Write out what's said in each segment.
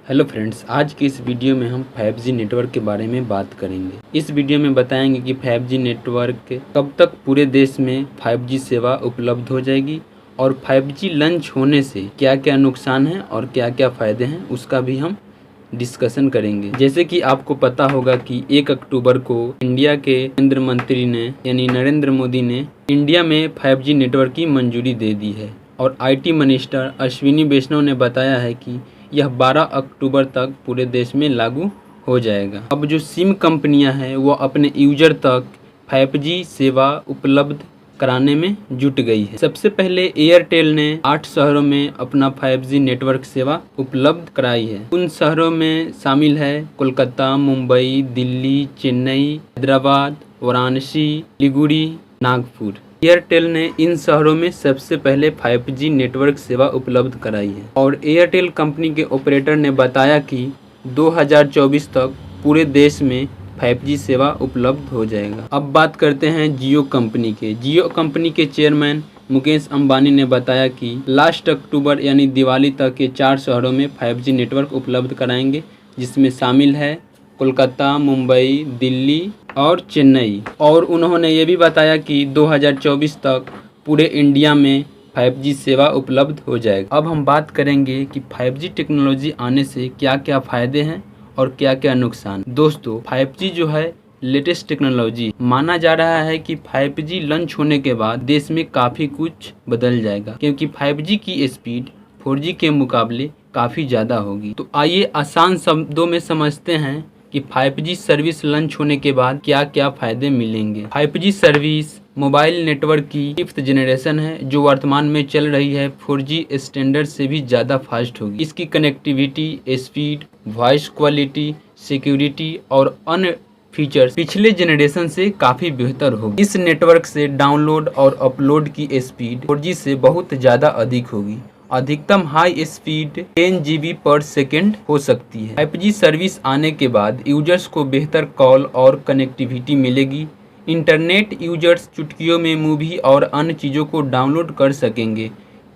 Hello friends, आज की इस वीडियो में हम 5G नेटवर्क के बारे में बात करेंगे। इस वीडियो में बताएंगे कि 5G नेटवर्क कब तक पूरे देश में 5G सेवा उपलब्ध हो जाएगी और 5G लॉन्च होने से क्या क्या नुकसान हैं और क्या क्या फ़ायदे हैं उसका भी हम डिस्कशन करेंगे। जैसे कि आपको पता होगा कि 1 अक्टूबर को इंडिया के केंद्र मंत्री ने यानी नरेंद्र मोदी ने इंडिया में 5G नेटवर्क की मंजूरी दे दी है और IT मिनिस्टर अश्विनी वैष्णव ने बताया है कि यह 12 अक्टूबर तक पूरे देश में लागू हो जाएगा। अब जो सिम कंपनियां हैं वो अपने यूजर तक 5G सेवा उपलब्ध कराने में जुट गई है। सबसे पहले एयरटेल ने 8 शहरों में अपना 5G नेटवर्क सेवा उपलब्ध कराई है। उन शहरों में शामिल है कोलकाता, मुंबई, दिल्ली, चेन्नई, हैदराबाद, वाराणसी, सिलीगुड़ी, नागपुर। एयरटेल ने इन शहरों में सबसे पहले 5G नेटवर्क सेवा उपलब्ध कराई है और एयरटेल कंपनी के ऑपरेटर ने बताया कि 2024 तक पूरे देश में 5G सेवा उपलब्ध हो जाएगा। अब बात करते हैं जियो कंपनी के। जियो कंपनी के चेयरमैन मुकेश अंबानी ने बताया कि लास्ट अक्टूबर यानी दिवाली तक के 4 शहरों में 5G नेटवर्क उपलब्ध कराएंगे, जिसमें शामिल है कोलकाता, मुंबई, दिल्ली और चेन्नई। और उन्होंने ये भी बताया कि 2024 तक पूरे इंडिया में 5G सेवा उपलब्ध हो जाएगा। अब हम बात करेंगे कि 5G टेक्नोलॉजी आने से क्या क्या फ़ायदे हैं और क्या क्या नुकसान। दोस्तों, 5G जो है लेटेस्ट टेक्नोलॉजी माना जा रहा है कि 5G लॉन्च होने के बाद देश में काफ़ी कुछ बदल जाएगा, क्योंकि 5G की स्पीड 4G के मुकाबले काफ़ी ज़्यादा होगी। तो आइए आसान शब्दों में समझते हैं कि 5G सर्विस लॉन्च होने के बाद क्या क्या फ़ायदे मिलेंगे। 5G सर्विस मोबाइल नेटवर्क की 5th जनरेशन है जो वर्तमान में चल रही है 4G स्टैंडर्ड से भी ज़्यादा फास्ट होगी। इसकी connectivity, speed, voice quality, security और अन्य फीचर्स पिछले जनरेशन से काफ़ी बेहतर होगी। इस नेटवर्क से डाउनलोड और अपलोड की स्पीड 4G से बहुत ज़्यादा अधिक होगी। अधिकतम हाई स्पीड 10 GB पर सेकेंड हो सकती है। 5G सर्विस आने के बाद यूजर्स को बेहतर कॉल और कनेक्टिविटी मिलेगी। इंटरनेट यूजर्स चुटकियों में मूवी और अन्य चीज़ों को डाउनलोड कर सकेंगे।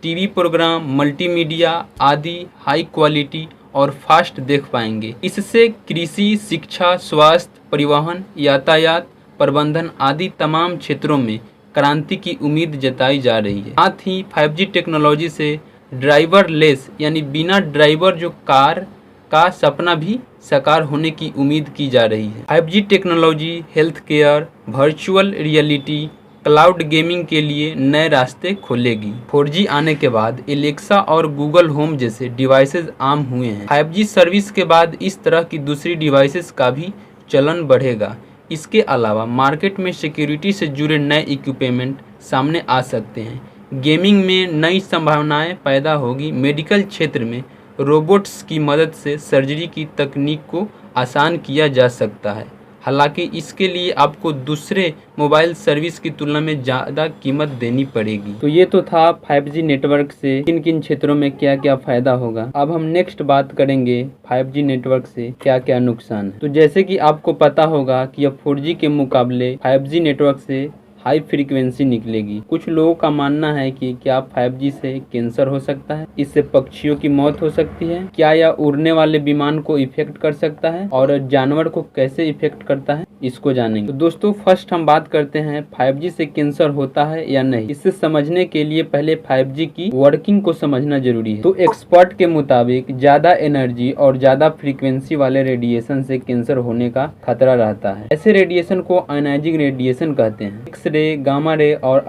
टीवी प्रोग्राम, मल्टीमीडिया आदि हाई क्वालिटी और फास्ट देख पाएंगे। इससे कृषि, शिक्षा, स्वास्थ्य, परिवहन, यातायात प्रबंधन आदि तमाम क्षेत्रों में क्रांति की उम्मीद जताई जा रही है। साथ ही 5G टेक्नोलॉजी से ड्राइवरलेस यानी बिना ड्राइवर जो कार का सपना भी साकार होने की उम्मीद की जा रही है। 5G technology health care, virtual reality, cloud gaming के लिए नए रास्ते खोलेगी। 4G आने के बाद एलेक्सा और गूगल होम जैसे डिवाइसेस आम हुए हैं। 5G सर्विस के बाद इस तरह की दूसरी डिवाइसेस का भी चलन बढ़ेगा। इसके अलावा मार्केट में सिक्योरिटी से जुड़े नए इक्विपमेंट सामने आ सकते हैं। गेमिंग में नई संभावनाएं पैदा होगी। मेडिकल क्षेत्र में रोबोट्स की मदद से सर्जरी की तकनीक को आसान किया जा सकता है। हालांकि इसके लिए आपको दूसरे मोबाइल सर्विस की तुलना में ज़्यादा कीमत देनी पड़ेगी। तो ये तो था 5G नेटवर्क से किन किन क्षेत्रों में क्या क्या फ़ायदा होगा। अब हम नेक्स्ट बात करेंगे 5G नेटवर्क से क्या क्या नुकसान है। तो जैसे कि आपको पता होगा कि अब 4G के मुकाबले 5G नेटवर्क से हाई फ्रीक्वेंसी निकलेगी। कुछ लोगों का मानना है कि क्या 5G से कैंसर हो सकता है, इससे पक्षियों की मौत हो सकती है, क्या यह उड़ने वाले विमान को इफेक्ट कर सकता है और जानवर को कैसे इफेक्ट करता है, इसको जानेंगे। तो दोस्तों, फर्स्ट हम बात करते हैं 5G से कैंसर होता है या नहीं। इसे समझने के लिए पहले 5G की वर्किंग को समझना जरूरी है। तो एक्सपर्ट के मुताबिक ज्यादा एनर्जी और ज्यादा फ्रीक्वेंसी वाले रेडिएशन से कैंसर होने का खतरा रहता है। ऐसे रेडिएशन को आयनाइजिंग रेडिएशन कहते हैं। एक्सरे, गामा रे और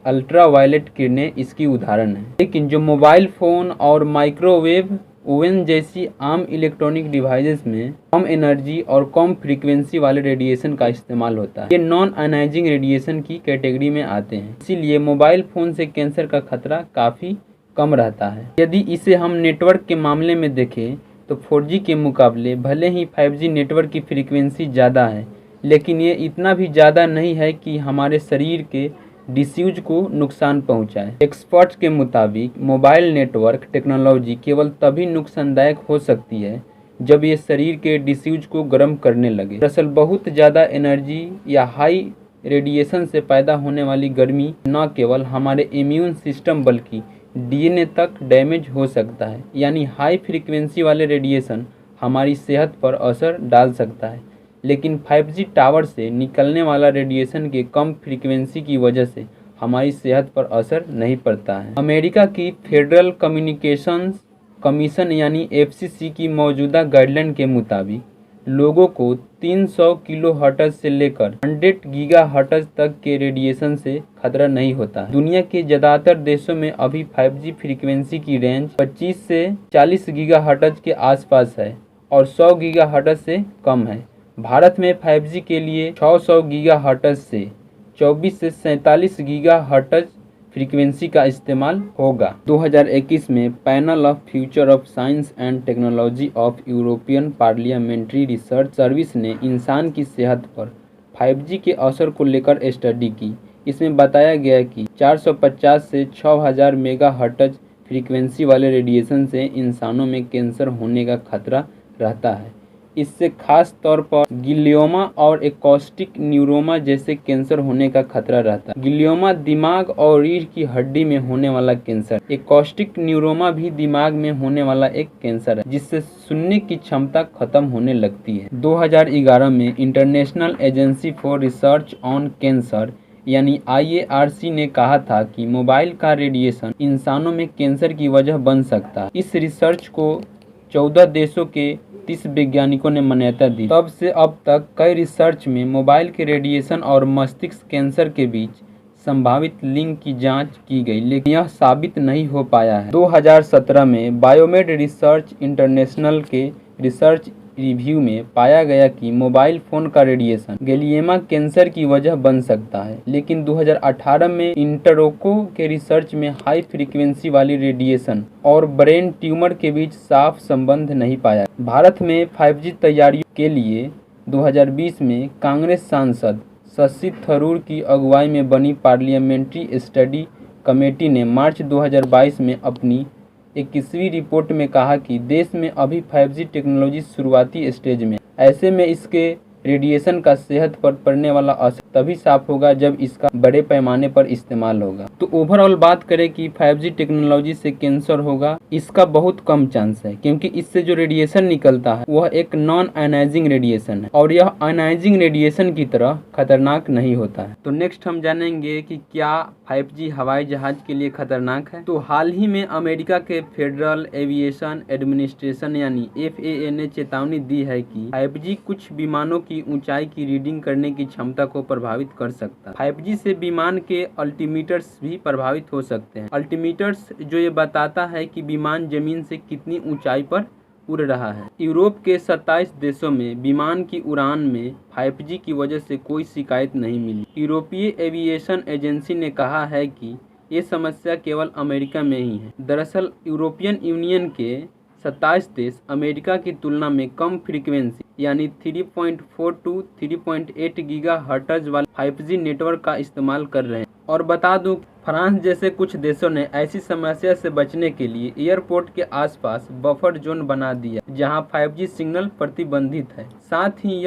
अल्ट्रा वायलेट किरणें इसकी उदाहरण है। लेकिन जो मोबाइल फोन और माइक्रोवेव ओवन जैसी आम इलेक्ट्रॉनिक डिवाइसेस में कम एनर्जी और कम फ्रीक्वेंसी वाले रेडिएशन का इस्तेमाल होता है। ये नॉन आयनाइजिंग रेडिएशन की कैटेगरी में आते हैं। इसीलिए मोबाइल फोन से कैंसर का खतरा काफ़ी कम रहता है। यदि इसे हम नेटवर्क के मामले में देखें तो 4G के मुकाबले भले ही 5G नेटवर्क की फ्रीक्वेंसी ज़्यादा है, लेकिन ये इतना भी ज़्यादा नहीं है कि हमारे शरीर के डिश्यूज को नुकसान पहुंचाए। एक्सपर्ट्स के मुताबिक मोबाइल नेटवर्क टेक्नोलॉजी केवल तभी नुकसानदायक हो सकती है जब ये शरीर के डिश्यूज को गर्म करने लगे। दरअसल बहुत ज़्यादा एनर्जी या हाई रेडिएशन से पैदा होने वाली गर्मी न केवल हमारे इम्यून सिस्टम बल्कि डीएनए तक डैमेज हो सकता है। यानी हाई फ्रीक्वेंसी वाले रेडिएशन हमारी सेहत पर असर डाल सकता है, लेकिन 5G टावर से निकलने वाला रेडिएशन के कम फ्रीक्वेंसी की वजह से हमारी सेहत पर असर नहीं पड़ता है। अमेरिका की फेडरल कम्युनिकेशंस कमीशन यानी FCC की मौजूदा गाइडलाइन के मुताबिक लोगों को 300 किलोहर्ट्ज़ से लेकर 100 गीगाहर्ट्ज़ तक के रेडिएशन से खतरा नहीं होता है। दुनिया के ज़्यादातर देशों में अभी 5G फ्रीक्वेंसी की रेंज 25 से 40 गीगाहर्ट्ज़ के आसपास है और 100 गीगाहर्ट्ज़ से कम है। भारत में 5G के लिए 600 गीगाहर्ट्ज़ से 24 से 47 गीगाहर्ट्ज़ फ्रीक्वेंसी का इस्तेमाल होगा। 2021 में panel of future of science and technology of European parliamentary research service ने इंसान की सेहत पर 5G के असर को लेकर स्टडी की। इसमें बताया गया कि 450 से 6000 मेगाहर्ट्ज़ फ्रीक्वेंसी वाले रेडिएशन से इंसानों में कैंसर होने का खतरा रहता है। इससे खास तौर पर गिलियोमा और एकॉस्टिक न्यूरोमा जैसे कैंसर होने का खतरा रहता है। गिलियोमा दिमाग और रीढ़ की हड्डी में होने वाला कैंसर, एकॉस्टिक न्यूरोमा भी दिमाग में होने वाला एक कैंसर है जिससे सुनने की क्षमता खत्म होने लगती है। 2011 में international agency for research on cancer यानी IARC ने कहा था कि मोबाइल का रेडिएशन इंसानों में कैंसर की वजह बन सकता है। इस रिसर्च को 14 देशों के 30 वैज्ञानिकों ने मान्यता दी। तब से अब तक कई रिसर्च में मोबाइल के रेडिएशन और मस्तिष्क कैंसर के बीच संभावित लिंक की जांच की गई, लेकिन यह साबित नहीं हो पाया है। 2017 में बायोमेड रिसर्च इंटरनेशनल के रिसर्च रिव्यू में पाया गया कि मोबाइल फ़ोन का रेडिएशन गैलियोमा कैंसर की वजह बन सकता है, लेकिन 2018 में इंटरोको के रिसर्च में हाई फ्रीक्वेंसी वाली रेडिएशन और ब्रेन ट्यूमर के बीच साफ संबंध नहीं पाया। भारत में 5G तैयारियों के लिए 2020 में कांग्रेस सांसद शशि थरूर की अगुवाई में बनी पार्लियामेंट्री स्टडी कमेटी ने मार्च 2022 में अपनी 21वीं रिपोर्ट में कहा कि देश में अभी 5G टेक्नोलॉजी शुरुआती स्टेज में, ऐसे में इसके रेडिएशन का सेहत पर पड़ने वाला असर तभी साफ होगा जब इसका बड़े पैमाने पर इस्तेमाल होगा। तो ओवरऑल बात करें कि 5G टेक्नोलॉजी से कैंसर होगा, इसका बहुत कम चांस है, क्योंकि इससे जो रेडिएशन निकलता है वह एक नॉन आयनाइजिंग रेडिएशन है और यह आयनाइजिंग रेडिएशन की तरह खतरनाक नहीं होता है। तो नेक्स्ट हम जानेंगे कि क्या 5G हवाई जहाज के लिए खतरनाक है। तो हाल ही में अमेरिका के फेडरल एविएशन एडमिनिस्ट्रेशन यानी FAA ने चेतावनी दी है कि 5G कुछ विमानों की ऊंचाई की रीडिंग करने की क्षमता को प्रभावित कर सकता है। 5G से विमान के अल्टीमीटर्स भी प्रभावित हो सकते हैं। अल्टीमीटर्स जो ये बताता है कि विमान जमीन से कितनी ऊंचाई पर उड़ रहा है। यूरोप के 27 देशों में विमान की उड़ान में 5G की वजह से कोई शिकायत नहीं मिली। यूरोपीय एविएशन एजेंसी ने कहा है कि ये समस्या केवल अमेरिका में ही है। दरअसल यूरोपियन यूनियन के 27 देश अमेरिका की तुलना में कम फ्रीक्वेंसी यानी 3.4 to 3.8 गीगाहर्ट्ज़ वाले 5G नेटवर्क का इस्तेमाल कर रहे हैं। और बता दूं, फ्रांस जैसे कुछ देशों ने ऐसी समस्या से बचने के लिए एयरपोर्ट के आसपास बफर जोन बना दिया जहां 5G सिग्नल प्रतिबंधित है। साथ ही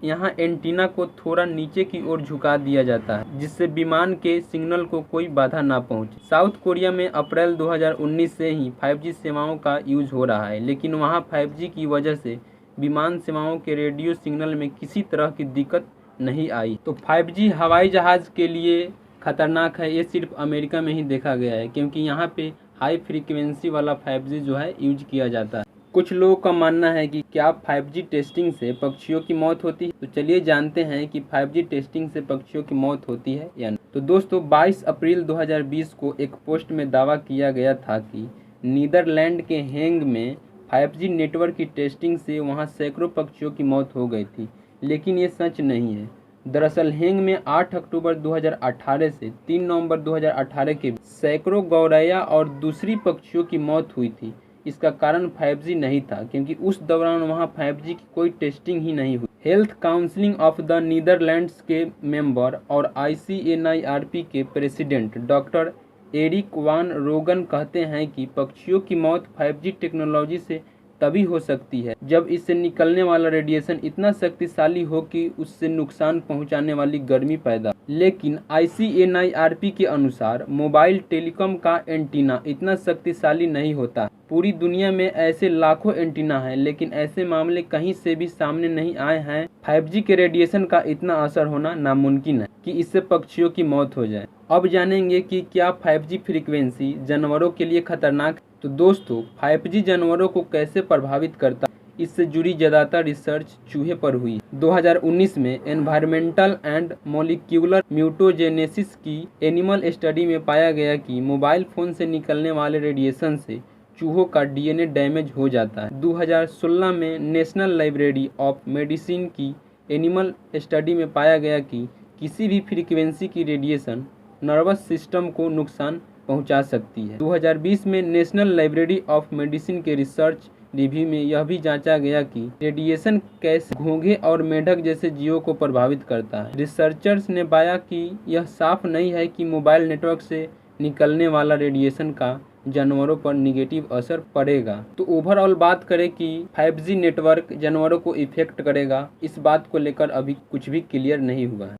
यहाँ एंटीना को थोड़ा नीचे की ओर झुका दिया जाता है जिससे विमान के सिग्नल को कोई बाधा ना पहुंचे। साउथ कोरिया में अप्रैल 2019 से ही 5G सेवाओं का यूज हो रहा है, लेकिन वहां 5G की वजह से विमान सेवाओं के रेडियो सिग्नल में किसी तरह की दिक्कत नहीं आई। तो 5G हवाई जहाज़ के लिए खतरनाक है, ये सिर्फ अमेरिका में ही देखा गया है, क्योंकि यहाँ पे हाई फ्रीक्वेंसी वाला 5G जो है यूज किया जाता है। कुछ लोगों का मानना है कि क्या 5G टेस्टिंग से पक्षियों की मौत होती है। तो चलिए जानते हैं कि 5G टेस्टिंग से पक्षियों की मौत होती है या नहीं। तो दोस्तों, 22 अप्रैल 2020 को एक पोस्ट में दावा किया गया था कि नीदरलैंड के हेंग में 5G नेटवर्क की टेस्टिंग से वहां सैकड़ों पक्षियों की मौत हो गई थी, लेकिन ये सच नहीं है। दरअसल हेंग में 8 अक्टूबर 2018 से 3 नवंबर 2018 के बीच सैकड़ों गौरैया और दूसरी पक्षियों की मौत हुई थी। इसका कारण 5G नहीं था, क्योंकि उस दौरान वहां 5G की कोई टेस्टिंग ही नहीं हुई। Health council of the Netherlands के मेंबर और ICNIRP के प्रेसिडेंट डॉक्टर एरिक वान रोगन कहते हैं कि पक्षियों की मौत 5G टेक्नोलॉजी से तभी हो सकती है जब इससे निकलने वाला रेडिएशन इतना शक्तिशाली हो कि उससे नुकसान पहुंचाने वाली गर्मी पैदा। लेकिन ICNIRP के अनुसार मोबाइल टेलीकॉम का एंटीना इतना शक्तिशाली नहीं होता। पूरी दुनिया में ऐसे लाखों एंटीना हैं, लेकिन ऐसे मामले कहीं से भी सामने नहीं आए हैं। 5G के रेडिएशन का इतना असर होना नामुमकिन है कि इससे पक्षियों की मौत हो जाए। अब जानेंगे कि क्या 5G फ्रीक्वेंसी जानवरों के लिए खतरनाक है। तो दोस्तों, 5G जानवरों को कैसे प्रभावित करता है, इससे जुड़ी ज़्यादातर रिसर्च चूहे पर हुई। 2019 में एनवायरमेंटल एंड मॉलिक्यूलर म्यूटोजेनेसिस की एनिमल स्टडी में पाया गया कि मोबाइल फ़ोन से निकलने वाले रेडिएशन से चूहों का DNA डैमेज हो जाता है। 2016 में नेशनल लाइब्रेरी ऑफ मेडिसिन की एनिमल स्टडी में पाया गया कि किसी भी फ्रीक्वेंसी की रेडिएशन नर्वस सिस्टम को नुकसान पहुंचा सकती है। 2020 में नेशनल लाइब्रेरी ऑफ मेडिसिन के रिसर्च रिव्यू में यह भी जांचा गया कि रेडिएशन कैसे घोंघे और मेंढक जैसे जीवों को प्रभावित करता है। रिसर्चर्स ने पाया कि यह साफ नहीं है कि मोबाइल नेटवर्क से निकलने वाला रेडिएशन का जानवरों पर निगेटिव असर पड़ेगा। तो ओवरऑल बात करें कि 5G नेटवर्क जानवरों को इफेक्ट करेगा, इस बात को लेकर अभी कुछ भी क्लियर नहीं हुआ है।